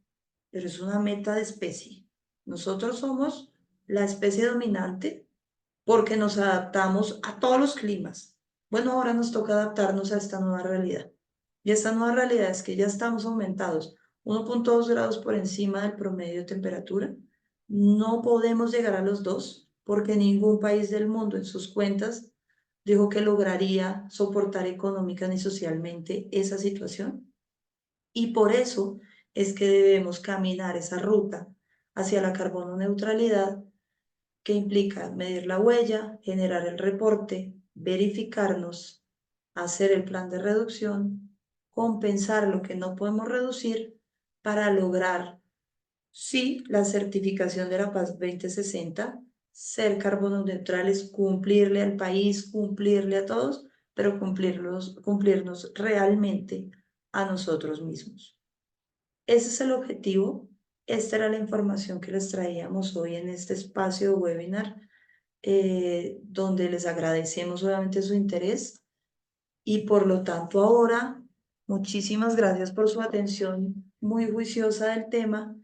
pero es una meta de especie. Nosotros somos la especie dominante porque nos adaptamos a todos los climas. Bueno, ahora nos toca adaptarnos a esta nueva realidad. Y esta nueva realidad es que ya estamos aumentados 1,2 grados por encima del promedio de temperatura. No podemos llegar a los 2 porque ningún país del mundo en sus cuentas dijo que lograría soportar económica ni socialmente esa situación. Y por eso es que debemos caminar esa ruta hacia la carbono neutralidad, que implica medir la huella, generar el reporte, verificarnos, hacer el plan de reducción, compensar lo que no podemos reducir para lograr, sí, la certificación de la Paz 2060, ser carbono neutrales, cumplirle al país, cumplirle a todos, pero cumplirnos realmente a nosotros mismos. Ese es el objetivo. Esta era la información que les traíamos hoy en este espacio webinar, donde les agradecemos obviamente su interés, y por lo tanto ahora muchísimas gracias por su atención muy juiciosa del tema,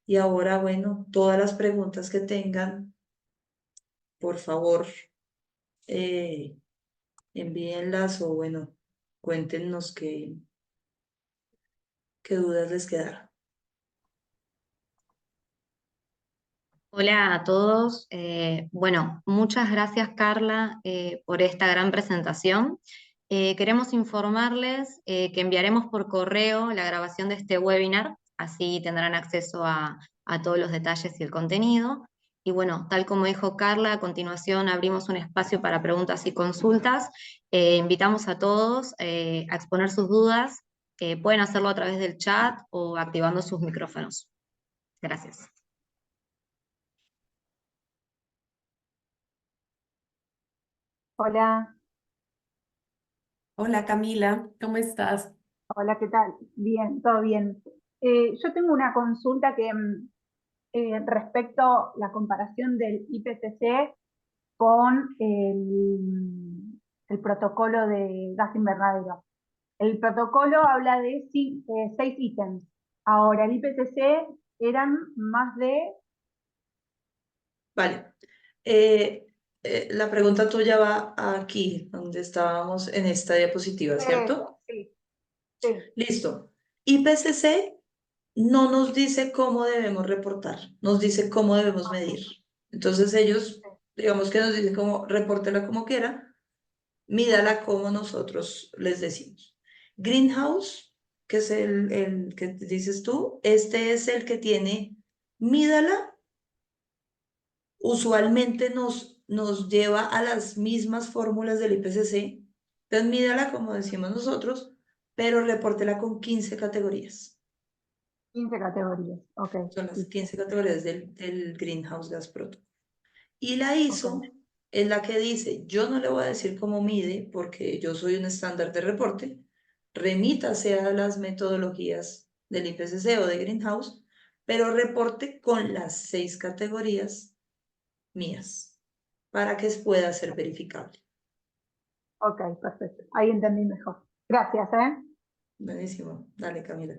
y ahora, bueno, todas las preguntas que tengan, por favor, eh, envíenlas, o bueno, cuéntenos qué dudas les quedaron. Hola a todos. Bueno, muchas gracias Carla por esta gran presentación. Queremos informarles que enviaremos por correo la grabación de este webinar, así tendrán acceso a todos los detalles y el contenido. Y bueno, tal como dijo Carla, a continuación abrimos un espacio para preguntas y consultas. Invitamos a todos a exponer sus dudas. Pueden hacerlo a través del chat o activando sus micrófonos. Gracias. Hola, Hola Camila, ¿cómo estás? hola, ¿qué tal? Bien, todo bien. Yo tengo una consulta que respecto a la comparación del IPCC con el protocolo de gas invernadero. El protocolo habla de 6 ítems. Ahora, el IPCC eran más de Vale. La pregunta tuya va aquí, donde estábamos en esta diapositiva, ¿cierto? eso, sí, sí. Listo. IPCC no nos dice cómo debemos reportar, nos dice cómo debemos medir. Entonces ellos, digamos que nos dicen como repórtela como quiera, mídala como nosotros les decimos. Greenhouse, que es el que dices tú, este es el que tiene, mídala, usualmente nos lleva a las mismas fórmulas del IPCC, entonces mídala como decimos nosotros, pero repórtela con 15 categorías. 15 categorías, ok, Son las listo, 15 categorías del Greenhouse Gas Protocol. Y la ok, ISO es la que dice, yo no le voy a decir cómo mide porque yo soy un estándar de reporte, remítase a las metodologías del IPCC o de Greenhouse, pero reporte con las 6 categorías mías para que pueda ser verificable. ok, perfecto. Ahí entendí mejor. Gracias, ¿eh? Buenísimo. Dale, Camila.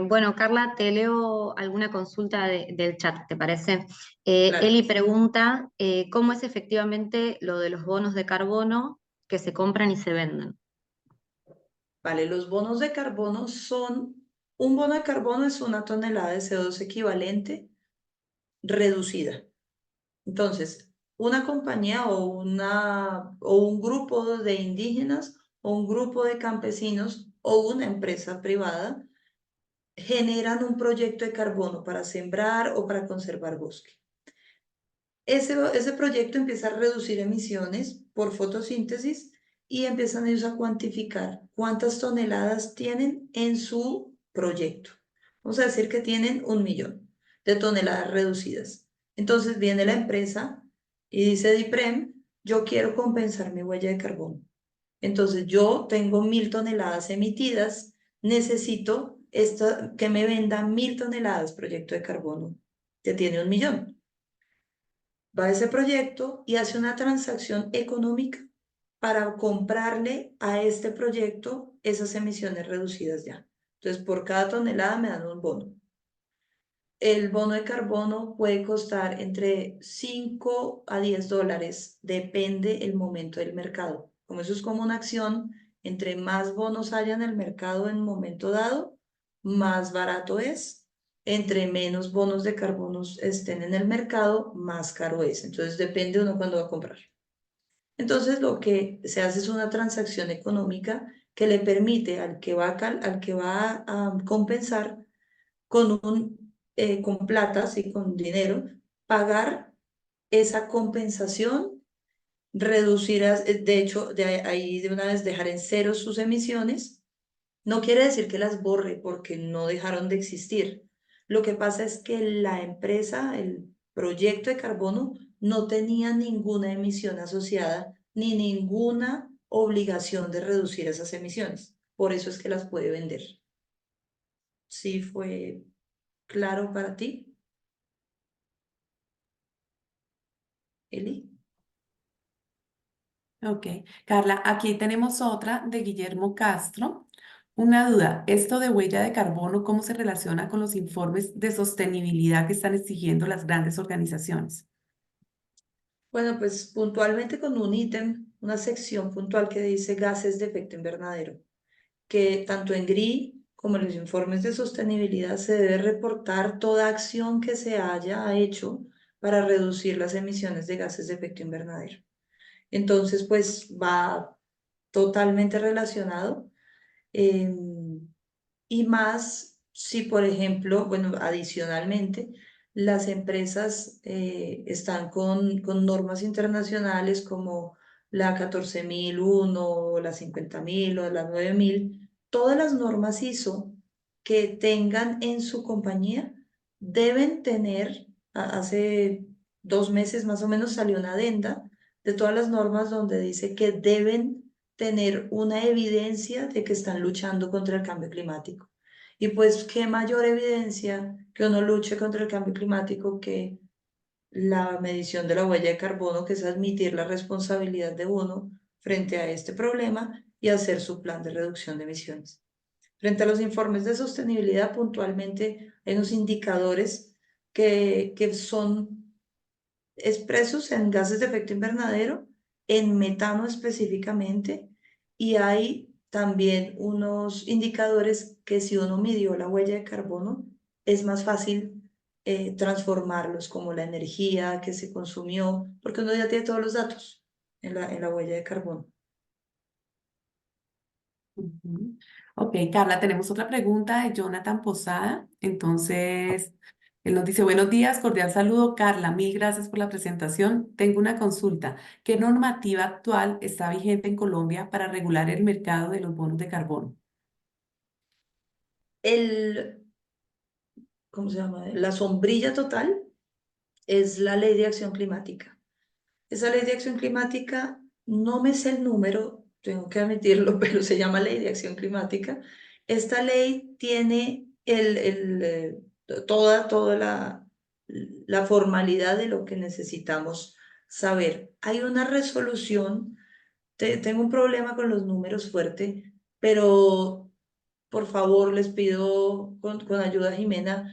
Bueno, Carla, te leo alguna consulta del chat, ¿te parece? Claro. Eli pregunta, ¿cómo es efectivamente lo de los bonos de carbono que se compran y se venden? Vale, los bonos de carbono son, un bono de carbono es una tonelada de CO2 equivalente reducida. Entonces, una compañía o un grupo de indígenas o un grupo de campesinos o una empresa privada generan un proyecto de carbono para sembrar o para conservar bosque. Ese proyecto empieza a reducir emisiones por fotosíntesis y empiezan ellos a cuantificar cuántas toneladas tienen en su proyecto. Vamos a decir que tienen 1.000.000 de toneladas reducidas. Entonces viene la empresa y dice DIPREM, yo quiero compensar mi huella de carbono. Entonces yo tengo 1.000 toneladas emitidas, necesito que me vendan 1.000 toneladas proyecto de carbono que tiene 1.000.000. Va a ese proyecto y hace una transacción económica para comprarle a este proyecto esas emisiones reducidas ya. Entonces, por cada tonelada me dan un bono. El bono de carbono puede costar entre 5 a 10 dólares, depende el momento del mercado. Como eso es como una acción, entre más bonos haya en el mercado en un momento dado, más barato es. Entre menos bonos de carbono estén en el mercado, más caro es. Entonces depende uno cuándo va a comprar. Entonces lo que se hace es una transacción económica que le permite al que va a compensar con plata, sí, con dinero, pagar esa compensación, reducir, de hecho, de ahí de una vez dejar en cero sus emisiones. No quiere decir que las borre porque no dejaron de existir. Lo que pasa es que la empresa, el proyecto de carbono, no tenía ninguna emisión asociada ni ninguna obligación de reducir esas emisiones. Por eso es que las puede vender. ¿Sí fue claro para ti, Eli? Ok, Carla, aquí tenemos otra de Guillermo Castro. Una duda, ¿esto de huella de carbono cómo se relaciona con los informes de sostenibilidad que están exigiendo las grandes organizaciones? Bueno, pues puntualmente con un ítem, una sección puntual que dice gases de efecto invernadero, que tanto en GRI como en los informes de sostenibilidad se debe reportar toda acción que se haya hecho para reducir las emisiones de gases de efecto invernadero. Entonces, pues va totalmente relacionado. y más si, por ejemplo, bueno, adicionalmente, las empresas están con normas internacionales como la 14001 o la 50000 o la 9000. Todas las normas ISO que tengan en su compañía deben tener, hace 2 meses más o menos salió una adenda de todas las normas donde dice que deben tener una evidencia de que están luchando contra el cambio climático. Y pues, ¿qué mayor evidencia que uno luche contra el cambio climático que la medición de la huella de carbono, que es admitir la responsabilidad de uno frente a este problema y hacer su plan de reducción de emisiones? Frente a los informes de sostenibilidad, puntualmente hay unos indicadores que son expresos en gases de efecto invernadero, en metano específicamente, y hay también unos indicadores que si uno midió la huella de carbono, es más fácil transformarlos, como la energía que se consumió, porque uno ya tiene todos los datos en la huella de carbono. Ujú. Ok, Carla, tenemos otra pregunta de Jonathan Posada. Entonces, él nos dice, buenos días, cordial saludo, Carla, mil gracias por la presentación. Tengo una consulta. ¿Qué normativa actual está vigente en Colombia para regular el mercado de los bonos de carbono? El, ¿Cómo se llama? La sombrilla total es la Ley de Acción Climática. Esa Ley de Acción Climática, no me sé el número, tengo que admitirlo, pero se llama Ley de Acción Climática. Esta ley tiene toda la formalidad de lo que necesitamos saber. Hay una resolución, tengo un problema con los números fuerte, pero por favor les pido con ayuda a Jimena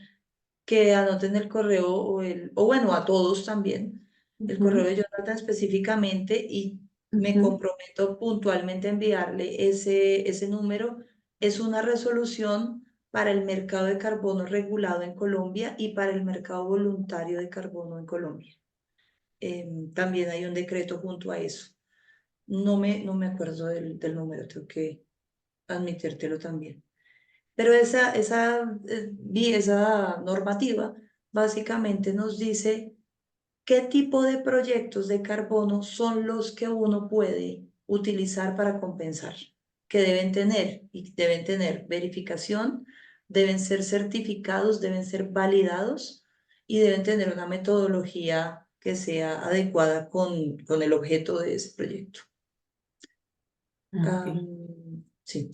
que anoten el correo o bueno, a todos también, el correo Ujú, de Jonathan específicamente, y me ujú. comprometo puntualmente a enviarle ese número. Es una resolución para el mercado de carbono regulado en Colombia y para el mercado voluntario de carbono en Colombia. También hay un decreto junto a eso. No me acuerdo del número, tengo que admitírtelo también. Pero esa normativa básicamente nos dice qué tipo de proyectos de carbono son los que uno puede utilizar para compensar, que deben tener y deben tener verificación, deben ser certificados, deben ser validados y deben tener una metodología que sea adecuada con el objeto de ese proyecto. Ok, Sí,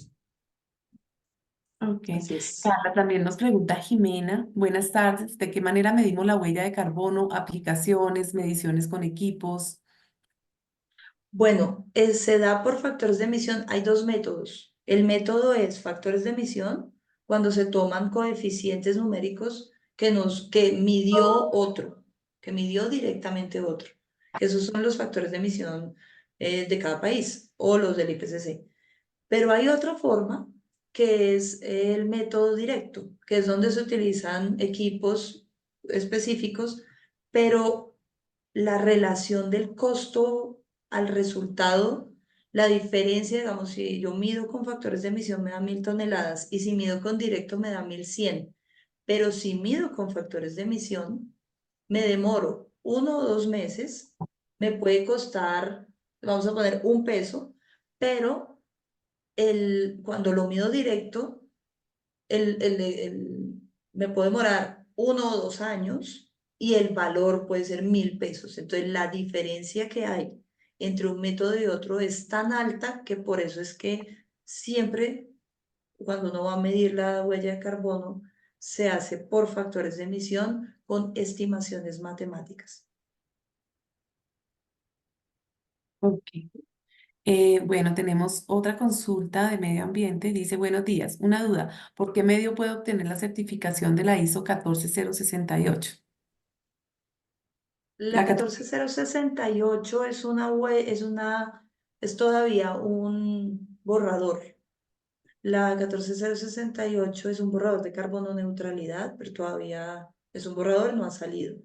ok. así es. Carla, también nos pregunta Jimena, buenas tardes, ¿de qué manera medimos la huella de carbono, aplicaciones, mediciones con equipos? Bueno, se da por factores de emisión. Hay dos métodos. El método es factores de emisión, cuando se toman coeficientes numéricos que midió otro, que midió directamente otro. Que esos son los factores de emisión de cada país o los del IPCC. Pero hay otra forma que es el método directo, que es donde se utilizan equipos específicos, pero la relación del costo al resultado, la diferencia, digamos, si yo mido con factores de emisión me da 1000 toneladas y si mido con directo me da 1100, pero si mido con factores de emisión me demoro 1 o 2 meses, me puede costar, vamos a poner 1 peso, pero cuando lo mido directo, me puede demorar 1 o 2 años y el valor puede ser 1000 pesos. Entonces, la diferencia que hay entre un método y otro es tan alta que por eso es que siempre cuando uno va a medir la huella de carbono, se hace por factores de emisión con estimaciones matemáticas. Ok. Bueno, tenemos otra consulta de medio ambiente. Dice, buenos días, una duda. ¿Por qué medio puedo obtener la certificación de la ISO 14068? La La 14. 14068 es todavía un borrador. La 14068 es un borrador de carbono neutralidad, pero todavía es un borrador, no ha salido.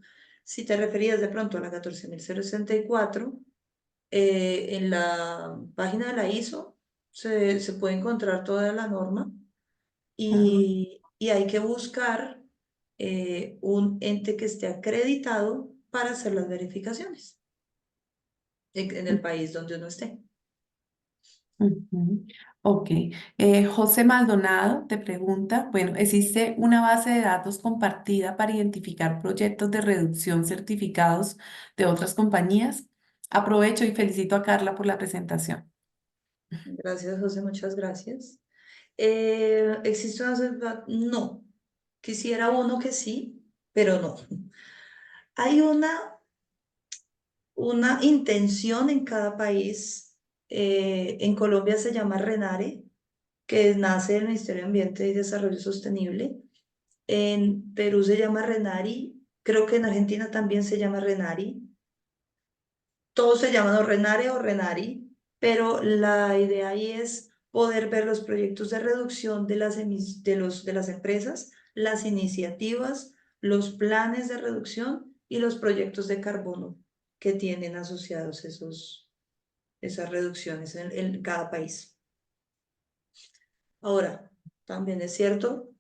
Si te referías de pronto a la 14064, en la página de la ISO se puede encontrar toda la norma y hay que buscar un ente que esté acreditado para hacer las verificaciones en el país donde uno esté. Ujú. Ok. José Maldonado te pregunta, bueno, ¿existe una base de datos compartida para identificar proyectos de reducción certificados de otras compañías? Aprovecho y felicito a Carla por la presentación. Gracias, José, muchas gracias. ¿Existe una? No. Quisiera uno que sí, pero no. Hay una intención en cada país. En Colombia se llama RENARE, que nace del Ministerio de Ambiente y Desarrollo Sostenible. En Perú se llama RENARI. Creo que en Argentina también se llama RENARI. Todos se llaman o RENARE o RENARI, pero la idea ahí es poder ver los proyectos de reducción de las empresas, las iniciativas, los planes de reducción y los proyectos de carbono que tienen asociados esas reducciones en cada país. Ahora, también es cierto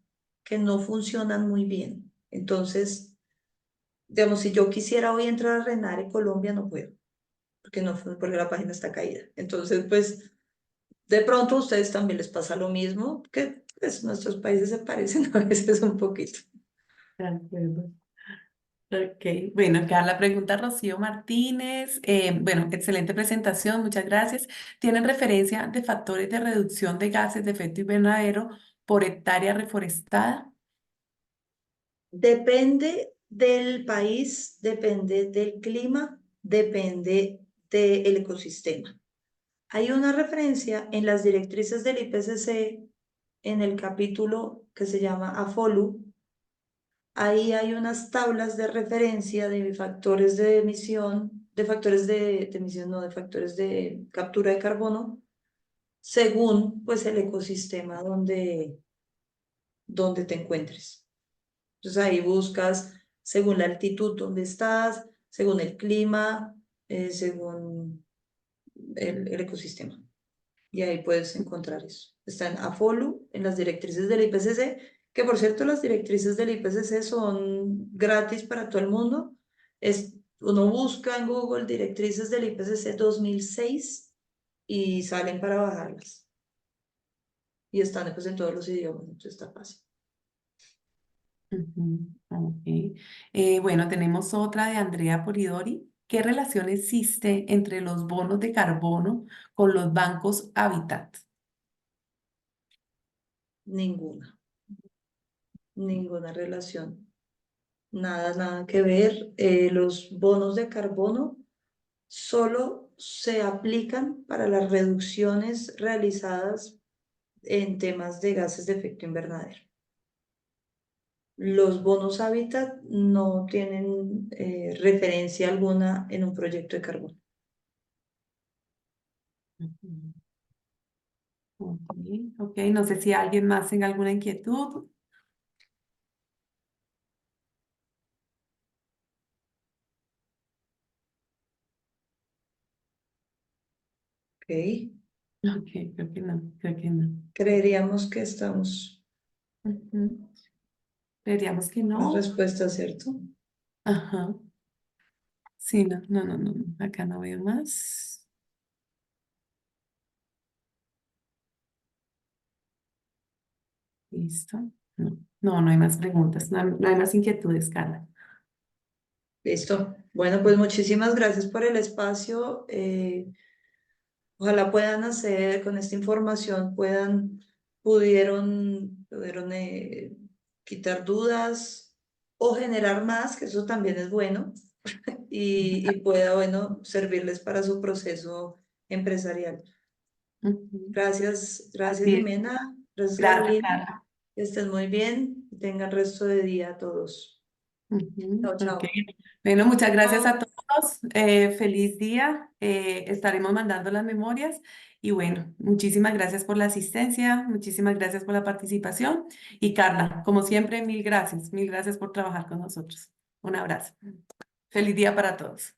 que no funcionan muy bien. Entonces, digamos, si yo quisiera hoy entrar a RENARE Colombia, no puedo, porque la página está caída. Entonces, pues, de pronto a ustedes también les pasa lo mismo, que pues, nuestros países se parecen a veces un poquito. De acuerdo. Ok, bueno, acá la pregunta Rocío Martínez. Bueno, excelente presentación, muchas gracias. ¿Tienen referencia de factores de reducción de gases de efecto invernadero por hectárea reforestada? Depende del país, depende del clima, depende del ecosistema. Hay una referencia en las directrices del IPCC en el capítulo que se llama AFOLU. Ahí hay unas tablas de referencia de factores de emisión, de factores de emisión, no, de factores de captura de carbono, según pues el ecosistema donde te encuentres. Entonces ahí buscas según la altitud donde estás, según el clima, según el ecosistema. Y ahí puedes encontrar eso. Está en AFOLU, en las directrices del IPCC, que por cierto las directrices del IPCC son gratis para todo el mundo. Uno busca en Google directrices del IPCC 2006 y salen para bajarlas. Y están pues, en todos los idiomas, entonces está fácil. Ujú, ok. Bueno, tenemos otra de Andrea Polidori. ¿Qué relación existe entre los bonos de carbono con los bancos Habitat? Ninguna relación. Nada que ver. Los bonos de carbono solo se aplican para las reducciones realizadas en temas de gases de efecto invernadero. Los bonos hábitat no tienen referencia alguna en un proyecto de carbono. Ujú. Ok, ok, no sé si alguien más tenga alguna inquietud. ¿Ok? Ok, creo que no, creo que no. Creeríamos que estamos Ujú. Creeríamos que con la no. respuesta, ¿cierto? Ajá. Sí, no, no, no, no, no. Acá no veo más. Listo. No, no, no hay más preguntas, no hay más inquietudes, Carla. Listo. Bueno, pues muchísimas gracias por el espacio. Ojalá puedan hacer con esta información, pudieron quitar dudas o generar más, que eso también es bueno, y pueda, bueno, servirles para su proceso empresarial. Ujú. Gracias Así es. Jimena, gracias Gracias, Carolina, Carla. que estén muy bien, y tengan resto de día a todos. Ujú, Chao, ok. chao. Bueno, muchas gracias a Chao. todos. Feliz día. Estaremos mandando las memorias. Y bueno, muchísimas gracias por la asistencia, muchísimas gracias por la participación. Y Carla, como siempre, mil gracias por trabajar con nosotros. Un abrazo. Feliz día para todos.